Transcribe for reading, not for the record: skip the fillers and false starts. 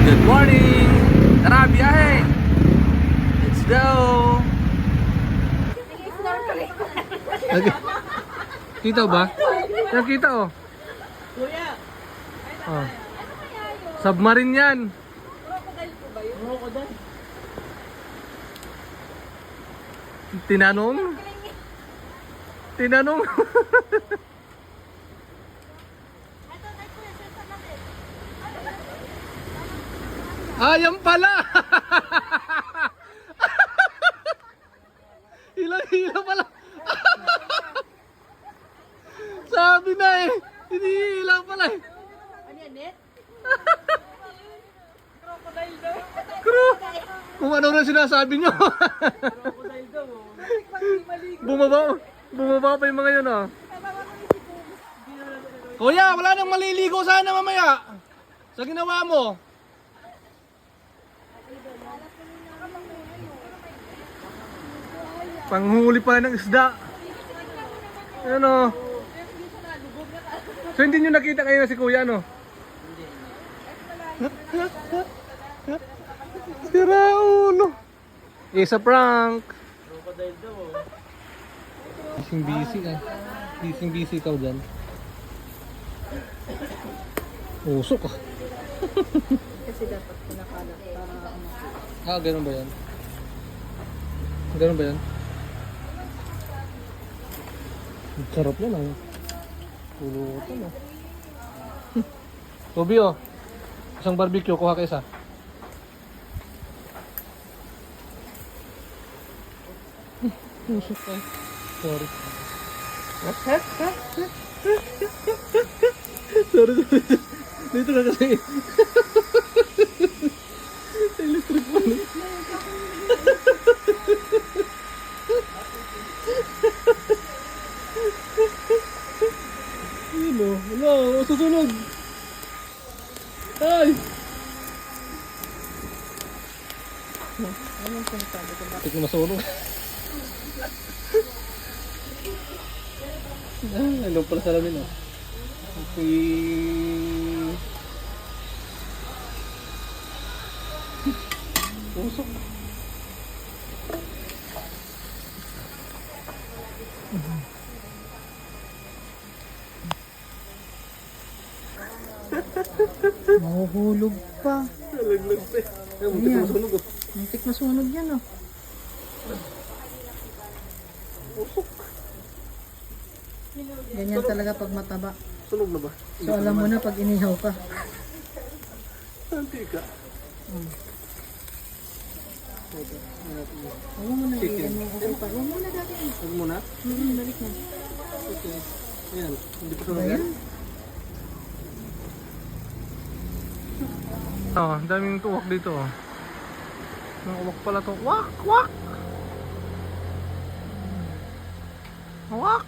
Good morning! Tara, biyahe! Let's go! Kita ba? Nakita oh. Kuya! Oh. Submarine yan. Crocodile po ba yun? Crocodile? Tinanong? Tinanong? Ayan pala! Hila pala! Sabi na eh! Hindi hila pala eh! Ano yan, net? Crocodile daw. Kung ano na sinasabi nyo! Crocodile daw. Bumaba pa yung mga yun ah. Kuya, wala nang maliligo sana mamaya. Sa ginawa mo. Panghuli pala ng isda. Ano? So hindi nyo nakita kayo na si kuya no? Sira ulo. Isa prank. Crocodile daw. Busy eh. Busy ikaw dyan. Usok ah. Kasi dapat pinakalat para Ah, ganun ba yan? Ganun ba yan? Ang sarap yan ah. Pulutan ah. Toby oh. Isang barbecue, kuha ka isa. Usok ah. Sorry. Sorry. Dito na kasi. Electric fan. Yun o. Wala. Susunog. Ay! anong sinasabi ko ba? Ito masunog. Ano pala sa lamin o. Usok. Mahuhulog pa. Laglag pa eh. Ay, muntik masunog o. Muntik masunog yan oh. Usok. Ganyan talaga pag mataba. Sunog na ba? So alam mo na pag inihaw ka. Antika. Huwag mo na ano, okay pa. Huwag mo na dati. Huwag muna. Balik na. Okay. Ayan. Hindi pa sunog Ayan. yan. Oh, ang daming tuwak dito. Ang uwak pala to. Wak! Wak! Wak!